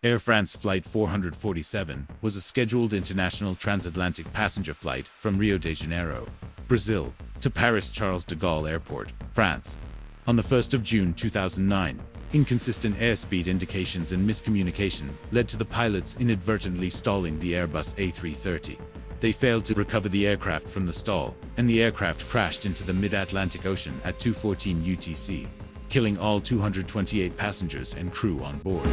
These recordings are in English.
Air France Flight 447 was a scheduled international transatlantic passenger flight from Rio de Janeiro, Brazil, to Paris Charles de Gaulle Airport, France. On the 1st of June 2009, inconsistent airspeed indications and miscommunication led to the pilots inadvertently stalling the Airbus A330. They failed to recover the aircraft from the stall, and the aircraft crashed into the mid-Atlantic Ocean at 2:14 UTC, killing all 228 passengers and crew on board.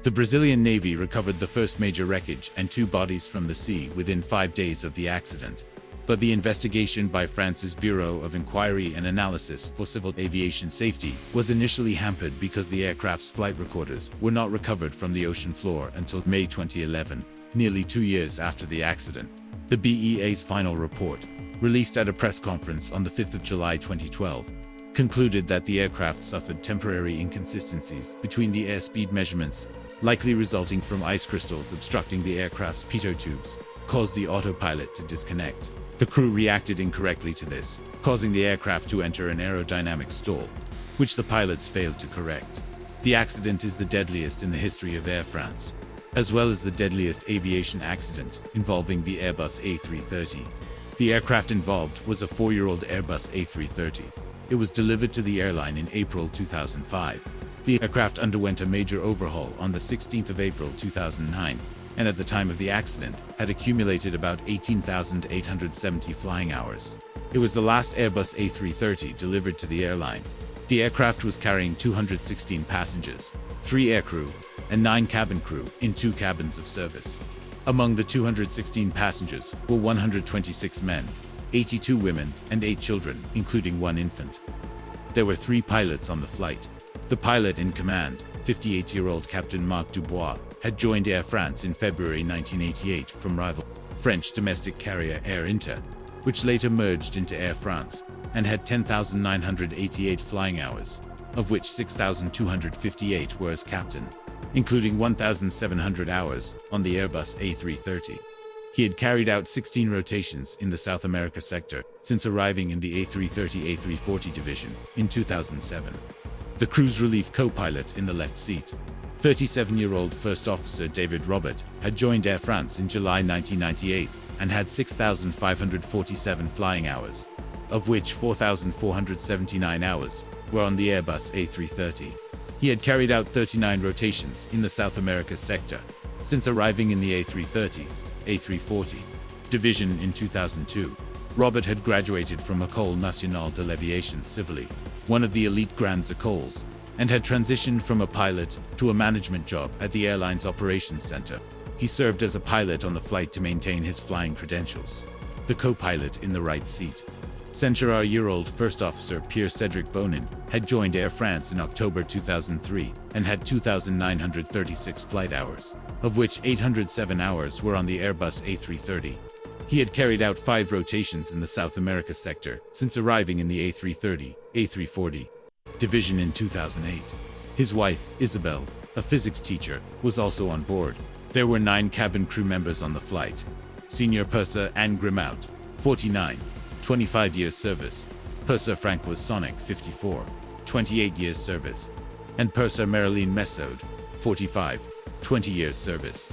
The Brazilian Navy recovered the first major wreckage and 2 bodies from the sea within 5 days of the accident. But the investigation by France's Bureau of Inquiry and Analysis for Civil Aviation Safety was initially hampered because the aircraft's flight recorders were not recovered from the ocean floor until May 2011, nearly 2 years after the accident. The BEA's final report, released at a press conference on the 5th of July 2012, concluded that the aircraft suffered temporary inconsistencies between the airspeed measurements, likely resulting from ice crystals obstructing the aircraft's pitot tubes, caused the autopilot to disconnect. The crew reacted incorrectly to this, causing the aircraft to enter an aerodynamic stall, which the pilots failed to correct. The accident is the deadliest in the history of Air France, as well as the deadliest aviation accident involving the Airbus A330. The aircraft involved was a 4-year-old Airbus A330. It was delivered to the airline in April 2005. The aircraft underwent a major overhaul on the 16th of April 2009, and at the time of the accident, had accumulated about 18,870 flying hours. It was the last Airbus A330 delivered to the airline. The aircraft was carrying 216 passengers, 3 aircrew, and 9 cabin crew in 2 cabins of service. Among the 216 passengers were 126 men, 82 women, and 8 children, including 1 infant. There were 3 pilots on the flight. The pilot in command, 58-year-old Captain Marc Dubois, had joined Air France in February 1988 from rival French domestic carrier Air Inter, which later merged into Air France, and had 10,988 flying hours, of which 6,258 were as captain, including 1,700 hours on the Airbus A330. He had carried out 16 rotations in the South America sector since arriving in the A330-A340 division in 2007. The crew's relief co-pilot in the left seat, 37-year-old First Officer David Robert, had joined Air France in July 1998 and had 6,547 flying hours, of which 4,479 hours were on the Airbus A330. He had carried out 39 rotations in the South America sector since arriving in the A330-A340 division in 2002. Robert had graduated from École Nationale de l'Aviation Civile, one of the elite Grandes Écoles, and had transitioned from a pilot to a management job at the airline's operations center. He served as a pilot on the flight to maintain his flying credentials. The co-pilot in the right seat, 70-year-old First Officer Pierre-Cédric Bonin, had joined Air France in October 2003 and had 2,936 flight hours, of which 807 hours were on the Airbus A330. He had carried out 5 rotations in the South America sector since arriving in the A330-A340 division in 2008. His wife, Isabel, a physics teacher, was also on board. There were 9 cabin crew members on the flight. Senior Purser Anne Grimaud, 49, 25 years service. Purser Francois Sonic, 54, 28 years service. And Purser Marilyn Messaud, 45, 20 years service.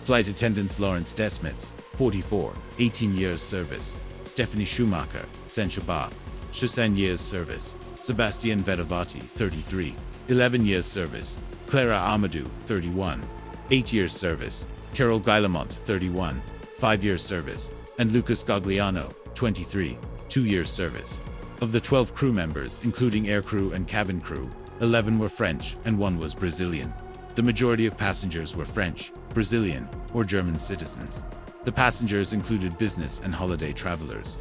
Flight attendants Lawrence Desmetz, 44, 18 years service. Stephanie Schumacher, Saint-Chabat, 16 years service. Sebastian Vedavati, 33, 11 years service. Clara Amadou, 31, 8 years service. Carol Guillemont, 31, 5 years service. And Lucas Gagliano, 23, 2 years service. Of the 12 crew members, including aircrew and cabin crew, 11 were French and 1 was Brazilian. The majority of passengers were French, Brazilian, or German citizens. The passengers included business and holiday travelers.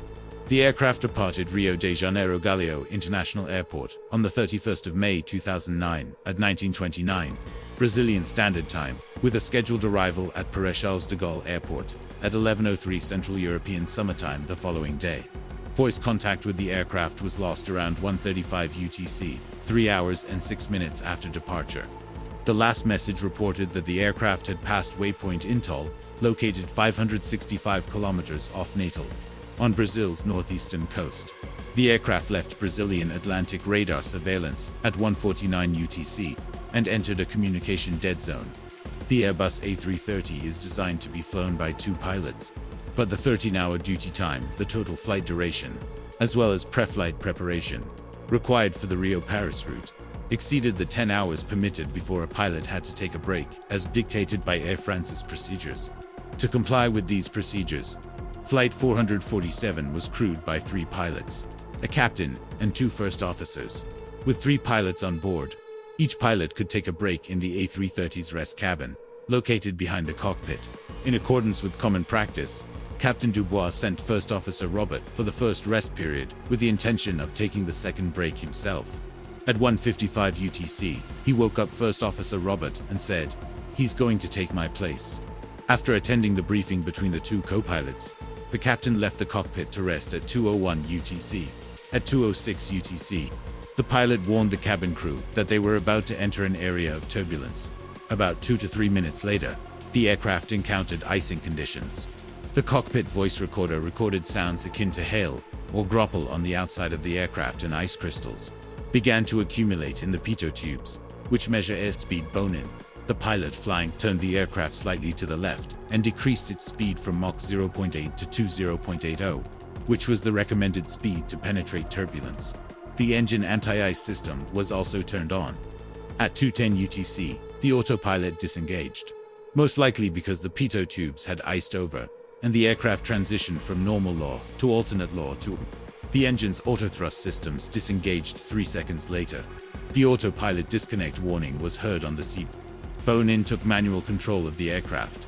The aircraft departed Rio de Janeiro Galeão International Airport on the 31st of May 2009 at 19:29 Brazilian Standard Time, with a scheduled arrival at Paris Charles de Gaulle Airport at 11:03 Central European Summer Time the following day. Voice contact with the aircraft was lost around 1:35 UTC, 3 hours and 6 minutes after departure. The last message reported that the aircraft had passed waypoint Intol, located 565 kilometers off Natal, on Brazil's northeastern coast. The aircraft left Brazilian Atlantic radar surveillance at 1:49 UTC and entered a communication dead zone. The Airbus A330 is designed to be flown by 2 pilots, but the 13-hour duty time, the total flight duration, as well as pre-flight preparation, required for the Rio-Paris route, exceeded the 10 hours permitted before a pilot had to take a break, as dictated by Air France's procedures. To comply with these procedures, Flight 447 was crewed by 3 pilots, a captain, and 2 first officers. With 3 pilots on board, each pilot could take a break in the A330's rest cabin, located behind the cockpit. In accordance with common practice, Captain Dubois sent First Officer Robert for the first rest period with the intention of taking the second break himself. At 1:55 UTC, he woke up First Officer Robert and said, "He's going to take my place." After attending the briefing between the 2 co-pilots, the captain left the cockpit to rest at 2:01 UTC. At 2:06 UTC, the pilot warned the cabin crew that they were about to enter an area of turbulence. About 2 to 3 minutes later, the aircraft encountered icing conditions. The cockpit voice recorder recorded sounds akin to hail or grapple on the outside of the aircraft, and ice crystals began to accumulate in the pitot tubes, which measure airspeed bone-in. The pilot flying turned the aircraft slightly to the left and decreased its speed from Mach 0.8 to 20.80, which was the recommended speed to penetrate turbulence. The engine anti-ice system was also turned on. At 2:10 UTC, the autopilot disengaged, most likely because the pitot tubes had iced over, and the aircraft transitioned from normal law to alternate law to. The engine's autothrust systems disengaged 3 seconds later. The autopilot disconnect warning was heard on the seat. Bone-in took manual control of the aircraft.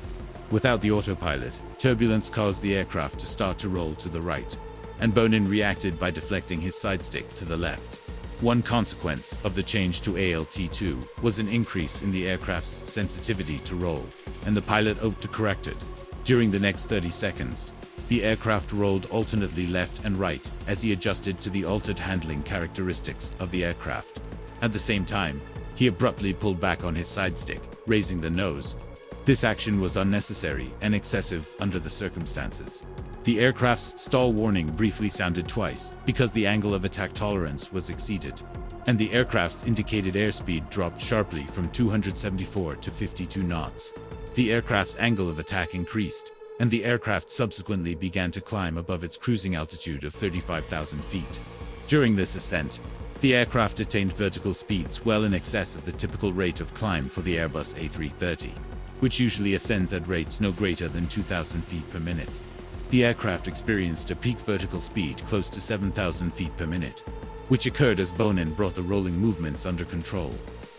Without the autopilot, turbulence caused the aircraft to start to roll to the right, and Bone-in reacted by deflecting his side stick to the left. One consequence of the change to ALT2 was an increase in the aircraft's sensitivity to roll, and the pilot overcorrected. During the next 30 seconds, the aircraft rolled alternately left and right as he adjusted to the altered handling characteristics of the aircraft. At the same time, he abruptly pulled back on his side stick, raising the nose. This action was unnecessary and excessive under the circumstances. The aircraft's stall warning briefly sounded twice because the angle of attack tolerance was exceeded, and the aircraft's indicated airspeed dropped sharply from 274 to 52 knots. The aircraft's angle of attack increased, and the aircraft subsequently began to climb above its cruising altitude of 35,000 feet. During this ascent, the aircraft attained vertical speeds well in excess of the typical rate of climb for the Airbus A330, which usually ascends at rates no greater than 2,000 feet per minute. The aircraft experienced a peak vertical speed close to 7,000 feet per minute, which occurred as Bone-in brought the rolling movements under control.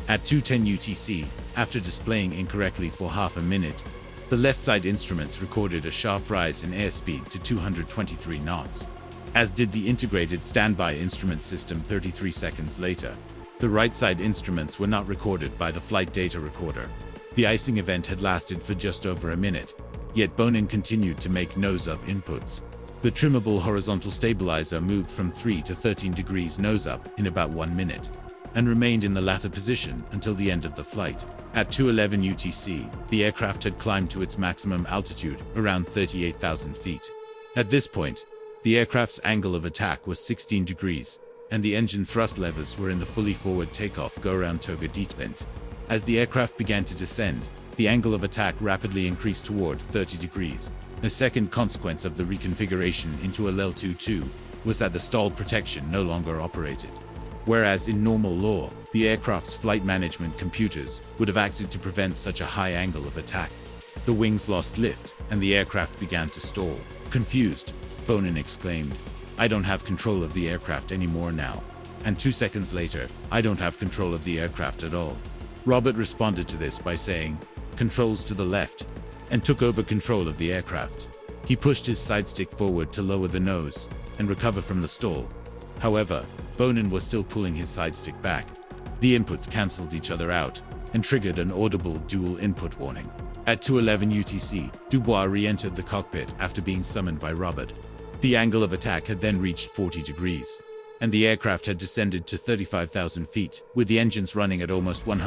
At 2:10 UTC, after displaying incorrectly for half a minute, the left side instruments recorded a sharp rise in airspeed to 223 knots, as did the integrated standby instrument system 33 seconds later. The right side instruments were not recorded by the flight data recorder. The icing event had lasted for just over a minute, yet Bone-in continued to make nose-up inputs. The trimmable horizontal stabilizer moved from 3 to 13 degrees nose-up in about 1 minute, and remained in the latter position until the end of the flight. At 2:11 UTC, the aircraft had climbed to its maximum altitude, around 38,000 feet. At this point, the aircraft's angle of attack was 16 degrees, and the engine thrust levers were in the fully forward takeoff go-around toga detent. As the aircraft began to descend, the angle of attack rapidly increased toward 30 degrees. A second consequence of the reconfiguration into a LEL-22 was that the stall protection no longer operated. Whereas in normal law, the aircraft's flight management computers would have acted to prevent such a high angle of attack. The wings lost lift, and the aircraft began to stall. Confused, Bone-in exclaimed, "I don't have control of the aircraft anymore now." And 2 seconds later, "I don't have control of the aircraft at all." Robert responded to this by saying, "Controls to the left," and took over control of the aircraft. He pushed his side stick forward to lower the nose and recover from the stall. However, Bone-in was still pulling his side stick back. The inputs cancelled each other out and triggered an audible dual input warning. At 2:11 UTC, Dubois re-entered the cockpit after being summoned by Robert. The angle of attack had then reached 40 degrees, and the aircraft had descended to 35,000 feet, with the engines running at almost 100%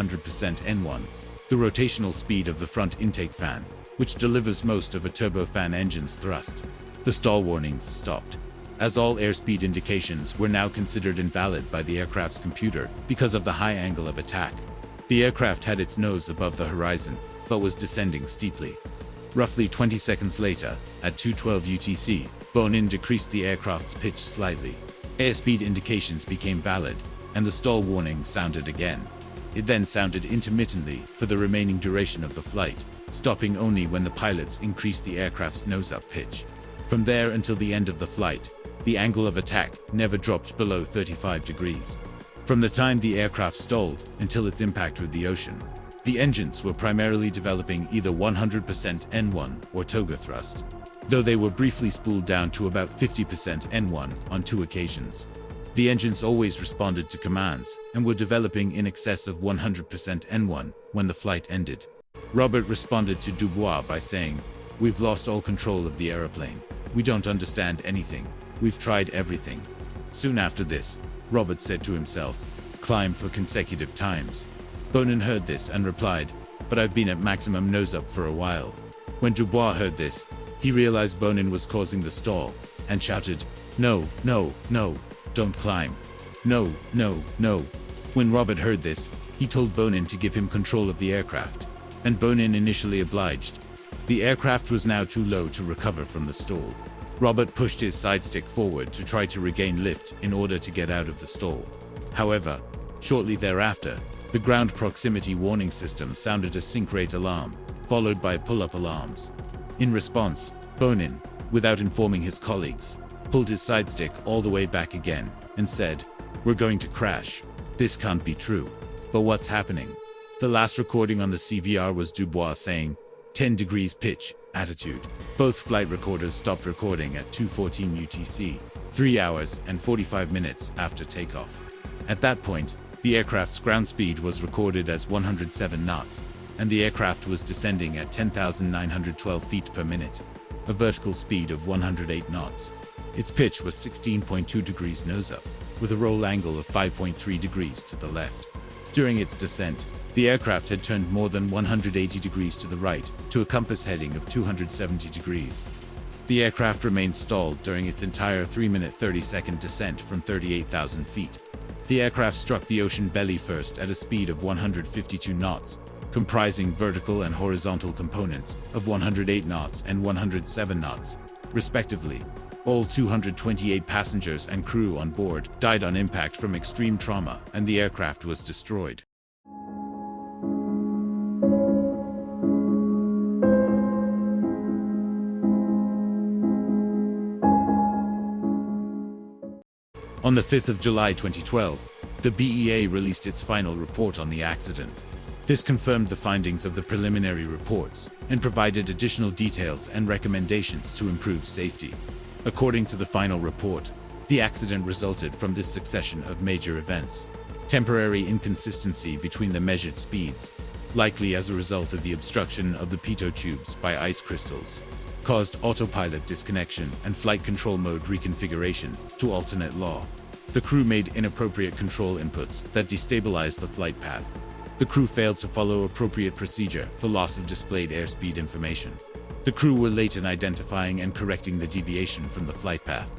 N1, the rotational speed of the front intake fan, which delivers most of a turbofan engine's thrust. The stall warnings stopped, as all airspeed indications were now considered invalid by the aircraft's computer because of the high angle of attack. The aircraft had its nose above the horizon, but was descending steeply. Roughly 20 seconds later, at 2:12 UTC, Bonin decreased the aircraft's pitch slightly. Airspeed indications became valid, and the stall warning sounded again. It then sounded intermittently for the remaining duration of the flight, stopping only when the pilots increased the aircraft's nose-up pitch. From there until the end of the flight, the angle of attack never dropped below 35 degrees. From the time the aircraft stalled until its impact with the ocean, the engines were primarily developing either 100% N1 or toga thrust, though they were briefly spooled down to about 50% N1 on 2 occasions. The engines always responded to commands and were developing in excess of 100% N1 when the flight ended. Robert responded to Dubois by saying, "We've lost all control of the aeroplane. We don't understand anything. We've tried everything." Soon after this, Robert said to himself, "Climb for consecutive times." Bonin heard this and replied, "But I've been at maximum nose-up for a while." When Dubois heard this, he realized Bonin was causing the stall, and shouted, "No, no, no, don't climb. No, no, no." When Robert heard this, he told Bonin to give him control of the aircraft, and Bonin initially obliged. The aircraft was now too low to recover from the stall. Robert pushed his side stick forward to try to regain lift in order to get out of the stall. However, shortly thereafter, the ground proximity warning system sounded a sink rate alarm, followed by pull-up alarms. In response, Bonin, without informing his colleagues, pulled his side stick all the way back again and said, "We're going to crash. This can't be true. But what's happening?" The last recording on the CVR was Dubois saying, 10 degrees pitch, attitude. Both flight recorders stopped recording at 2:14 UTC, 3 hours and 45 minutes after takeoff. At that point, the aircraft's ground speed was recorded as 107 knots, and the aircraft was descending at 10,912 feet per minute, a vertical speed of 108 knots. Its pitch was 16.2 degrees nose-up, with a roll angle of 5.3 degrees to the left. During its descent, the aircraft had turned more than 180 degrees to the right, to a compass heading of 270 degrees. The aircraft remained stalled during its entire 3-minute 30-second descent from 38,000 feet. The aircraft struck the ocean belly first at a speed of 152 knots, comprising vertical and horizontal components of 108 knots and 107 knots, respectively. All 228 passengers and crew on board died on impact from extreme trauma, and the aircraft was destroyed. On the 5th of July 2012, the BEA released its final report on the accident. This confirmed the findings of the preliminary reports and provided additional details and recommendations to improve safety. According to the final report, the accident resulted from this succession of major events. Temporary inconsistency between the measured speeds, likely as a result of the obstruction of the pitot tubes by ice crystals, caused autopilot disconnection and flight control mode reconfiguration to alternate law. The crew made inappropriate control inputs that destabilized the flight path. The crew failed to follow appropriate procedure for loss of displayed airspeed information. The crew were late in identifying and correcting the deviation from the flight path.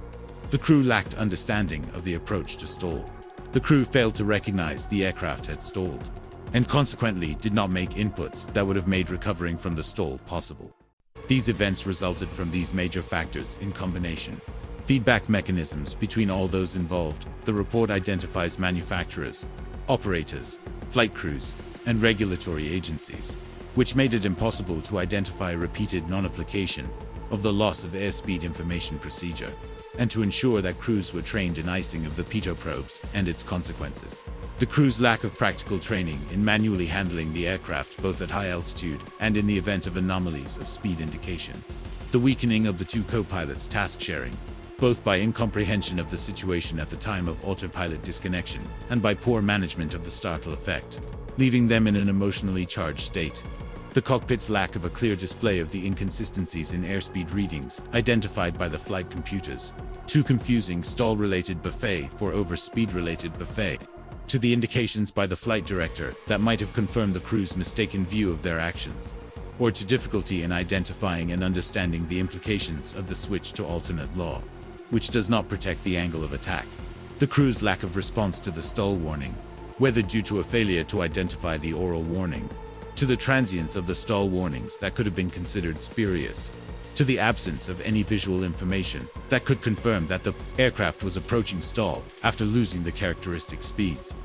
The crew lacked understanding of the approach to stall. The crew failed to recognize the aircraft had stalled, and consequently did not make inputs that would have made recovering from the stall possible. These events resulted from these major factors in combination. Feedback mechanisms between all those involved. The report identifies manufacturers, operators, flight crews, and regulatory agencies, which made it impossible to identify repeated non-application of the loss of airspeed information procedure, and to ensure that crews were trained in icing of the pitot probes and its consequences. The crew's lack of practical training in manually handling the aircraft both at high altitude and in the event of anomalies of speed indication. The weakening of the two co-pilots' task sharing, both by incomprehension of the situation at the time of autopilot disconnection and by poor management of the startle effect, leaving them in an emotionally charged state. The cockpit's lack of a clear display of the inconsistencies in airspeed readings identified by the flight computers. Too confusing stall-related buffet for over-speed-related buffet. To the indications by the flight director that might have confirmed the crew's mistaken view of their actions. Or to difficulty in identifying and understanding the implications of the switch to alternate law, which does not protect the angle of attack. The crew's lack of response to the stall warning, whether due to a failure to identify the oral warning, to the transience of the stall warnings that could have been considered spurious, to the absence of any visual information that could confirm that the aircraft was approaching stall after losing the characteristic speeds.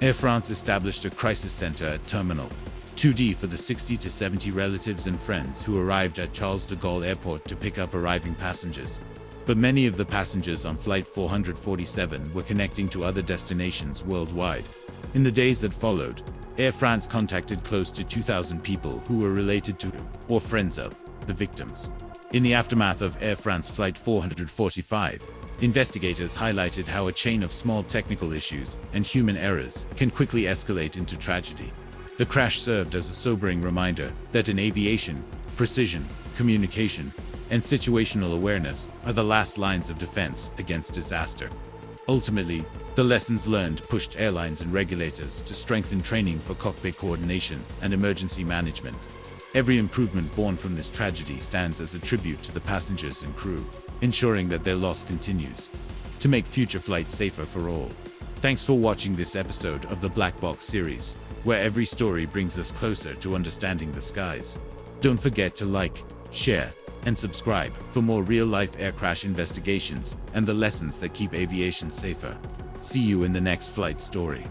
Air France established a crisis center at Terminal 2D for the 60 to 70 relatives and friends who arrived at Charles de Gaulle Airport to pick up arriving passengers. But many of the passengers on Flight 447 were connecting to other destinations worldwide. In the days that followed, Air France contacted close to 2,000 people who were related to or friends of the victims. In the aftermath of Air France Flight 445, investigators highlighted how a chain of small technical issues and human errors can quickly escalate into tragedy. The crash served as a sobering reminder that in aviation, precision, communication, and situational awareness are the last lines of defense against disaster. Ultimately, the lessons learned pushed airlines and regulators to strengthen training for cockpit coordination and emergency management. Every improvement born from this tragedy stands as a tribute to the passengers and crew, ensuring that their loss continues to make future flights safer for all. Thanks for watching this episode of the Black Box series, where every story brings us closer to understanding the skies. Don't forget to like, share, and subscribe for more real-life air crash investigations and the lessons that keep aviation safer. See you in the next flight story.